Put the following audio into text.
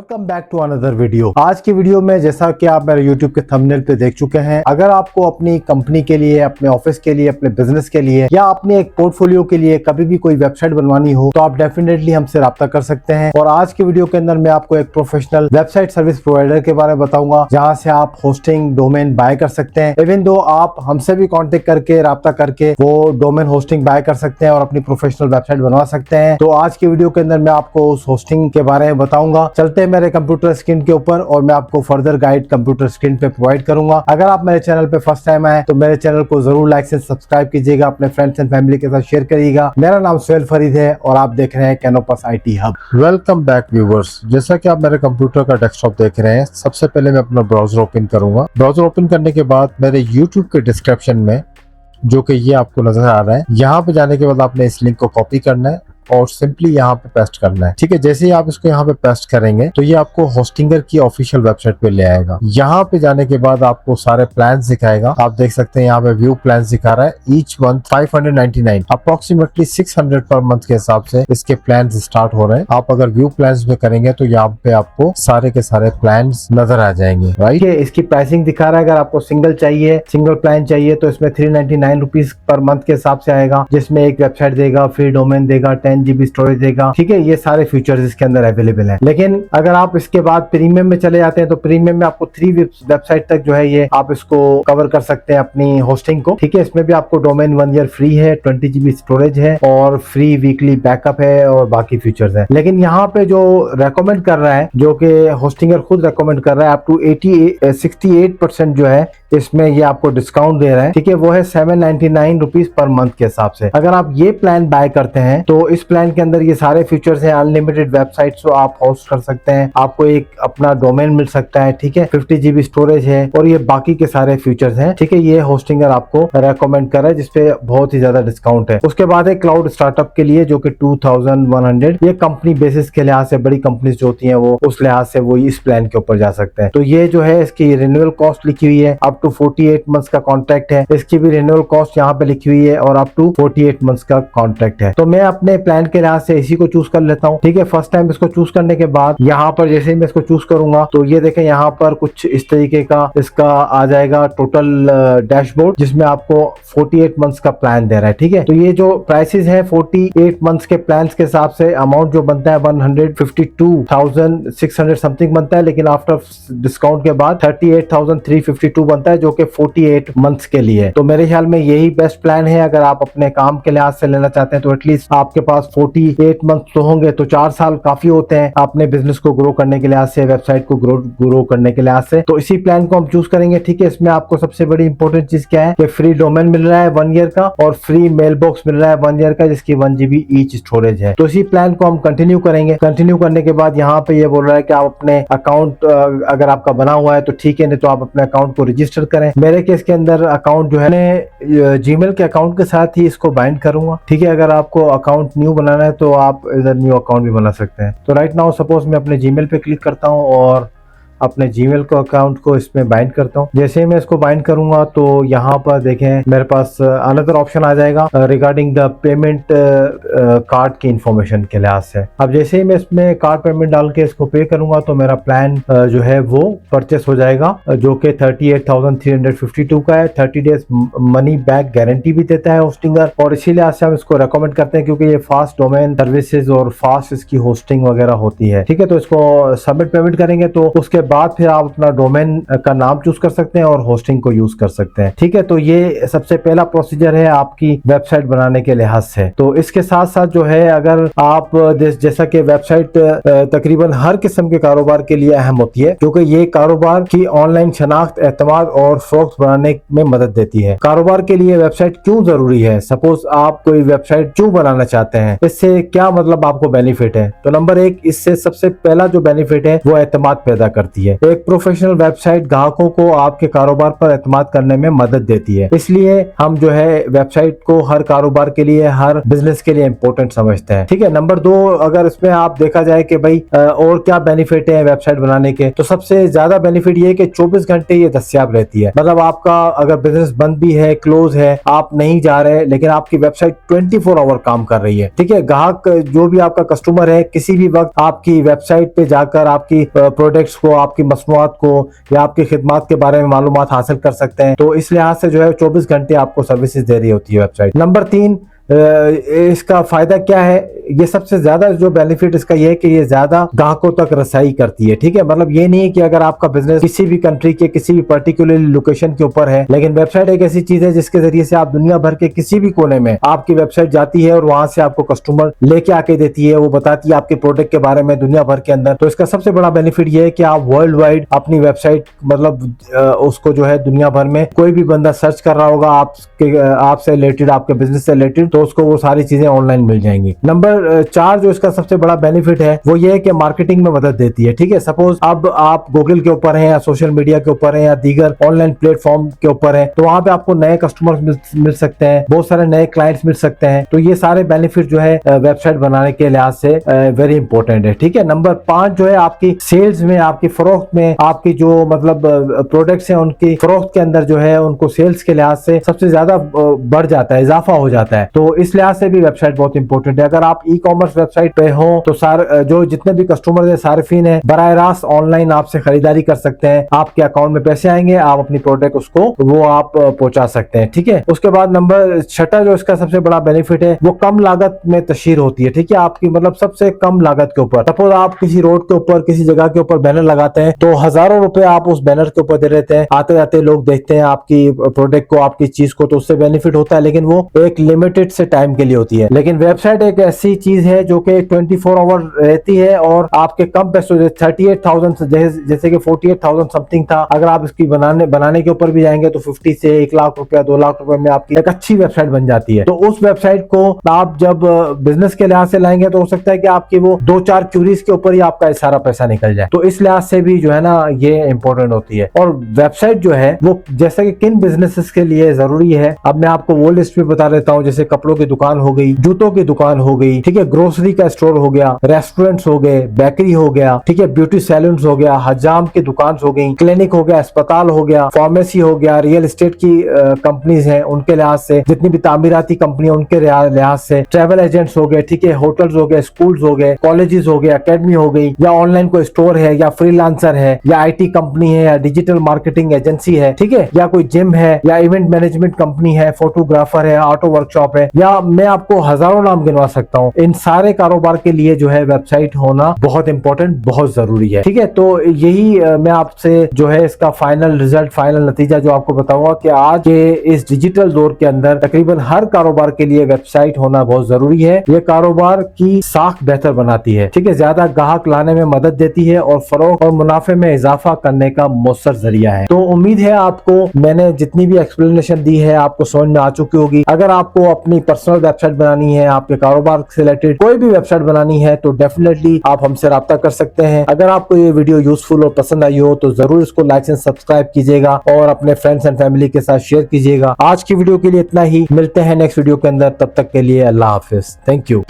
Welcome back to another video. आज की video में जैसा कि आप मेरे YouTube के थंबनेल पे देख चुके हैं, अगर आपको अपनी कंपनी के लिए, अपने ऑफिस के लिए, अपने बिजनेस के लिए या अपने एक पोर्टफोलियो के लिए कभी भी कोई वेबसाइट बनवानी हो तो आप डेफिनेटली हमसे राब्ता कर सकते हैं। और आज की वीडियो के अंदर मैं आपको एक प्रोफेशनल वेबसाइट सर्विस प्रोवाइडर के बारे में बताऊंगा जहां से आप होस्टिंग डोमेन बाय कर सकते हैं। इवन दो आप हमसे भी कॉन्टेक्ट करके राब्ता करके वो डोमेन होस्टिंग बाय कर सकते हैं और अपनी प्रोफेशनल वेबसाइट बनवा सकते हैं। तो आज की वीडियो के अंदर मैं आपको उस होस्टिंग के बारे में बताऊंगा। चलते हैं मेरे कंप्यूटर स्क्रीन के ऊपर और मैं आपको फर्दर गाइड कंप्यूटर स्क्रीन पे प्रोवाइड करूंगा। अगर आप मेरे चैनल पे फर्स्ट टाइम आए तो मेरे चैनल को जरूर लाइक से सब्सक्राइब कीजिएगा, अपने फ्रेंड्स एंड फैमिली के साथ शेयर करिएगा। मेरा नाम सुहेल फरीद है और आप देख रहे हैं Canopus IT hub. Welcome back viewers. जैसा कि आप मेरे कंप्यूटर का डेस्कटॉप देख रहे हैं, सबसे पहले मैं अपना ब्राउजर ओपन करूंगा। ब्राउजर ओपन करने के बाद मेरे YouTube के डिस्क्रिप्शन में, जो कि ये आपको नजर आ रहा है, यहाँ पे जाने के बाद आपने इस लिंक को कॉपी करना है और सिंपली यहाँ पे पेस्ट करना है। ठीक है, जैसे ही आप इसको यहाँ पे पेस्ट करेंगे तो ये आपको होस्टिंगर की ऑफिशियल वेबसाइट पे ले आएगा। यहाँ पे जाने के बाद आपको सारे प्लान्स दिखाएगा। आप देख सकते हैं यहाँ पे व्यू प्लान्स दिखा रहा है। Each month 599 approximately 600 per month के हिसाब से इसके प्लान्स स्टार्ट हो रहे हैं। आप अगर व्यू प्लान्स में करेंगे तो यहाँ पे आपको सारे के सारे प्लान्स नजर आ जाएंगे। राइट, इसकी प्राइसिंग दिखा रहा है। अगर आपको सिंगल चाहिए, सिंगल प्लान चाहिए तो इसमें 399 रुपीज पर मंथ के हिसाब से आएगा, जिसमें एक वेबसाइट देगा, फ्री डोमेन देगा, 10 GB स्टोरेज देगा। ठीक है, ये सारे फीचर्स इसके अंदर अवेलेबल हैं। लेकिन अगर आप इसके बाद प्रीमियम में चले जाते हैं तो प्रीमियम में आपको 3 वेबसाइट तक जो है ये आप इसको कवर कर सकते हैं अपनी होस्टिंग को। ठीक है, इसमें भी आपको डोमेन 1 ईयर फ्री है, 20 GB स्टोरेज है और फ्री वीकली बैकअप है और बाकी फीचर्स है। लेकिन यहाँ पे जो रेकमेंड कर रहा है, जो कि होस्टिंगर खुद रेकमेंड कर रहा है, अप टू 68% जो है इसमें ये आपको डिस्काउंट दे रहा है। ठीक है, वो है 799 रुपीज पर मंथ के हिसाब से। अगर आप ये प्लान बाय करते हैं तो इस प्लान के अंदर ये सारे फीचर्स हैं। अनलिमिटेड वेबसाइट्स को आप होस्ट कर सकते हैं, आपको एक अपना डोमेन मिल सकता है। ठीक है, 50 GB स्टोरेज है और ये बाकी के सारे फीचर्स हैं। ठीक है, ये होस्टिंगर आपको रेकमेंड कर रहा है जिसपे बहुत ही ज्यादा डिस्काउंट है। उसके बाद है क्लाउड स्टार्टअप के लिए, जो कि 2100। ये कंपनी बेसिस के लिहाज से बड़ी कंपनीज जो होती है वो उस लिहाज से वो इस प्लान के ऊपर जा सकते हैं। तो ये जो है इसकी रिन्यूअल कॉस्ट लिखी हुई है, अप टू 48 मंथ्स का कॉन्ट्रैक्ट है। इसकी भी रिन्यूअल कॉस्ट यहाँ पे लिखी हुई है और अप टू 48 मंथ्स का कॉन्ट्रैक्ट है। तो मैं अपने प्लान के लिहाज से इसी को चूज कर लेता हूँ। ठीक है, फर्स्ट टाइम इसको चूज करने के बाद यहाँ पर जैसे ही मैं इसको चूज करूंगा तो ये देखें यहाँ पर कुछ इस तरीके का इसका आ जाएगा टोटल डैशबोर्ड, जिसमें आपको 48 मंथ्स का प्लान दे रहा है। ठीक है, तो ये जो प्राइसेस है 48 मंथ्स के प्लान के हिसाब से अमाउंट जो बनता है 152,600 समथिंग बनता है, लेकिन आफ्टर डिस्काउंट के बाद 38,352 बनता है, जो कि 48 मंथ्स के लिए। तो मेरे ख्याल में यही बेस्ट प्लान है। अगर आप अपने काम के लिहाज से लेना चाहते हैं तो एटलीस्ट आपके पास 48 मंथ तो होंगे, तो 4 साल काफी होते हैं अपने बिजनेस को ग्रो करने के लिहाज से, वेबसाइट को ग्रो करने के लिहाज से। तो इसी प्लान को हम चूज करेंगे। ठीक है, इसमें आपको सबसे बड़ी इंपॉर्टेंट चीज क्या है कि फ्री डोमेन मिल रहा है 1 ईयर का और फ्री मेल बॉक्स मिल रहा है 1 ईयर का, जिसकी 1 GB ईच स्टोरेज है। तो इसी प्लान को हम कंटिन्यू करेंगे। कंटिन्यू करने के बाद यहाँ पे ये बोल रहा है कि आप अपने अकाउंट अगर आपका बना हुआ है तो ठीक है, नहीं तो आप अपने अकाउंट को रजिस्टर करें। मेरे केस के अंदर अकाउंट जो है जीमेल के अकाउंट के साथ ही इसको बाइंड करूंगा। ठीक है, अगर आपको अकाउंट न्यू बनाना है तो आप इधर न्यू अकाउंट भी बना सकते हैं। तो राइट नाउ सपोज मैं अपने जीमेल पे क्लिक करता हूं और अपने जीमेल को अकाउंट को इसमें बाइंड करता हूं। जैसे ही मैं इसको बाइंड करूंगा तो यहाँ पर देखें मेरे पास अनदर ऑप्शन आ जाएगा रिगार्डिंग द पेमेंट कार्ड की इंफॉर्मेशन के लिहाज से। अब जैसे ही मैं इसमें कार्ड पेमेंट डाल के इसको पे करूंगा तो मेरा प्लान जो है वो परचेस हो जाएगा, जो कि 38,352 का है। 30 डेज मनी बैक गारंटी भी देता है होस्टिंगर, और इसी लिहाज से हम इसको रेकमेंड करते हैं क्योंकि ये फास्ट डोमेन सर्विसेज और फास्ट इसकी होस्टिंग वगैरह होती है। ठीक है, तो इसको सबमिट पेमेंट करेंगे तो उसके बाद फिर आप अपना डोमेन का नाम चूज कर सकते हैं और होस्टिंग को यूज कर सकते हैं। ठीक है, तो ये सबसे पहला प्रोसीजर है आपकी वेबसाइट बनाने के लिहाज से। तो इसके साथ साथ जो है, अगर आप जैसा कि वेबसाइट तकरीबन हर किस्म के कारोबार के लिए अहम होती है, क्योंकि ये कारोबार की ऑनलाइन शनाख्त, एतमाद और फरोख्त बनाने में मदद देती है। कारोबार के लिए वेबसाइट क्यों जरूरी है? सपोज आप कोई वेबसाइट क्यों बनाना चाहते हैं, इससे क्या मतलब आपको बेनिफिट है? तो नंबर 1, इससे सबसे पहला जो बेनिफिट है वो एतमाद पैदा करती करती है। एक प्रोफेशनल वेबसाइट ग्राहकों को आपके कारोबार पर एतमाद करने में मदद देती है, इसलिए हम जो है वेबसाइट को हर कारोबार के लिए, हर बिजनेस के लिए इंपॉर्टेंट समझते हैं। ठीक है। नंबर 2, अगर इसमें आप देखा जाए कि भाई और क्या बेनिफिट है वेबसाइट बनाने के, तो सबसे ज्यादा बेनिफिट ये है कि 24 घंटे ये दस्तियाब रहती है। मतलब आपका अगर बिजनेस बंद भी है, क्लोज है, आप नहीं जा रहे, लेकिन आपकी वेबसाइट 24 आवर काम कर रही है। ठीक है। ग्राहक जो भी आपका कस्टमर है किसी भी वक्त आपकी वेबसाइट पे जाकर आपकी प्रोडक्ट्स को, आपकी मसनूआत को या आपकी खिदमत के बारे में मालूमात हासिल कर सकते हैं। तो इस लिहाज से जो है 24 घंटे आपको सर्विसेज दे रही होती है वेबसाइट। नंबर 3, इसका फायदा क्या है? ये सबसे ज्यादा जो बेनिफिट इसका ये है कि ये ज्यादा ग्राहकों तक रसाई करती है। ठीक है। मतलब ये नहीं है कि अगर आपका बिजनेस किसी भी कंट्री के किसी भी पर्टिकुलर लोकेशन के ऊपर है, लेकिन वेबसाइट एक ऐसी चीज है जिसके जरिए से आप दुनिया भर के किसी भी कोने में आपकी वेबसाइट जाती है और वहां से आपको कस्टमर लेके आके देती है, वो बताती है आपके प्रोडक्ट के बारे में दुनिया भर के अंदर। तो इसका सबसे बड़ा बेनिफिट ये है कि आप वर्ल्ड वाइड अपनी वेबसाइट, मतलब उसको जो है दुनिया भर में कोई भी बंदा सर्च कर रहा होगा आपसे रिलेटेड, आपके बिजनेस से रिलेटेड, तो उसको वो सारी चीजें ऑनलाइन मिल जाएंगी। नंबर 4 जो इसका सबसे बड़ा बेनिफिट है वो ये है कि मार्केटिंग में मदद देती है। ठीक है। सपोज अब आप गूगल के ऊपर हैं या सोशल मीडिया के ऊपर हैं या दीगर ऑनलाइन प्लेटफॉर्म के ऊपर हैं, तो वहां पे आपको नए कस्टमर्स मिल सकते हैं, बहुत सारे नए क्लाइंट्स मिल सकते हैं। तो ये सारे बेनिफिट जो है वेबसाइट बनाने के लिहाज से वेरी इंपॉर्टेंट है। ठीक है। नंबर 5 जो है आपकी सेल्स में, आपकी फरोख्त में, आपकी जो मतलब प्रोडक्ट्स हैं उनकी फरोख्त के अंदर जो है उनको सेल्स के लिहाज से सबसे ज्यादा बढ़ जाता है, इजाफा हो जाता है। तो इस लिहाज से भी वेबसाइट बहुत इंपॉर्टेंट है। अगर आप ई कॉमर्स वेबसाइट पे हो तो जो जितने भी कस्टमर है, सार्फिन है, बराह रास्त ऑनलाइन आपसे खरीदारी कर सकते हैं। आपके अकाउंट में पैसे आएंगे, आप अपनी प्रोडक्ट उसको वो आप पहुंचा सकते हैं। ठीक है। उसके बाद नंबर 6 जो इसका सबसे बड़ा बेनिफिट है वो कम लागत में तशहीर होती है। ठीक है। आपकी मतलब सबसे कम लागत के ऊपर, सपोज आप किसी रोड के ऊपर, किसी जगह के ऊपर बैनर लगाते हैं तो हजारों रुपए आप उस बैनर के ऊपर दे देते हैं, आते जाते लोग देखते हैं आपकी प्रोडक्ट को, आपकी चीज को, तो उससे बेनिफिट होता है, लेकिन वो एक लिमिटेड से टाइम के लिए होती है। लेकिन वेबसाइट एक ऐसी चीज है जो कि 24 आवर रहती है और आपके कम पैसों, 38,000 जैसे कि 48,000 समथिंग था, अगर आप इसकी बनाने के ऊपर भी जाएंगे तो 50 से 1 लाख रुपया, 2 लाख रुपए में आपकी एक अच्छी वेबसाइट बन जाती है। तो उस वेबसाइट को आप जब बिजनेस के लिहाज से लाएंगे तो हो सकता है कि आपकी वो 2-4 क्यूरीज के ऊपर ही आपका सारा पैसा निकल जाए। तो इस लिहाज से भी जो है ना ये इंपॉर्टेंट होती है। और वेबसाइट जो है वो जैसे कि किन बिजनेसेस के लिए जरूरी है, अब मैं आपको वो लिस्ट भी बता देता हूँ। जैसे कपड़ों की दुकान हो गई, जूतों की दुकान हो गई, ठीक है, ग्रोसरी का स्टोर हो गया, रेस्टोरेंट्स हो गए, बेकरी हो गया, ठीक है, ब्यूटी सैलून्स हो गया, हजाम की दुकान हो गई, क्लिनिक हो गया, अस्पताल हो गया, फार्मेसी हो गया, रियल एस्टेट की कंपनीज हैं उनके लिहाज से, जितनी भी तामीराती कंपनी उनके लिहाज से, ट्रैवल एजेंट्स हो गए, ठीक है, होटल्स हो गए, स्कूल्स हो गए, कॉलेजेस हो गए, अकेडमी हो गई, या ऑनलाइन कोई स्टोर है, या फ्रीलांसर है, या आईटी कंपनी है, या डिजिटल मार्केटिंग एजेंसी है, ठीक है, या कोई जिम है, या इवेंट मैनेजमेंट कंपनी है, फोटोग्राफर है, ऑटो वर्कशॉप है, या मैं आपको हजारों नाम गिनवा सकता हूँ। इन सारे कारोबार के लिए जो है वेबसाइट होना बहुत इंपॉर्टेंट, बहुत जरूरी है। ठीक है। तो यही मैं आपसे जो है इसका फाइनल रिजल्ट, फाइनल नतीजा जो आपको बताऊंगा कि आज के इस डिजिटल दौर के अंदर तकरीबन हर कारोबार के लिए वेबसाइट होना बहुत जरूरी है। ये कारोबार की साख बेहतर बनाती है, ठीक है, ज्यादा ग्राहक लाने में मदद देती है और फरोख्त और मुनाफे में इजाफा करने का मौसर जरिया है। तो उम्मीद है आपको मैंने जितनी भी एक्सप्लेनेशन दी है आपको समझ में आ चुकी होगी। अगर आपको अपनी पर्सनल वेबसाइट बनानी है, आपके कारोबार से रिलेटेड कोई भी वेबसाइट बनानी है, तो डेफिनेटली आप हमसे राब्ता कर सकते हैं। अगर आपको ये वीडियो यूजफुल और पसंद आई हो तो जरूर इसको लाइक एंड सब्सक्राइब कीजिएगा और अपने फ्रेंड्स एंड फैमिली के साथ शेयर कीजिएगा। आज की वीडियो के लिए इतना ही, मिलते हैं नेक्स्ट वीडियो के अंदर, तब तक के लिए अल्लाह हाफिज, थैंक यू।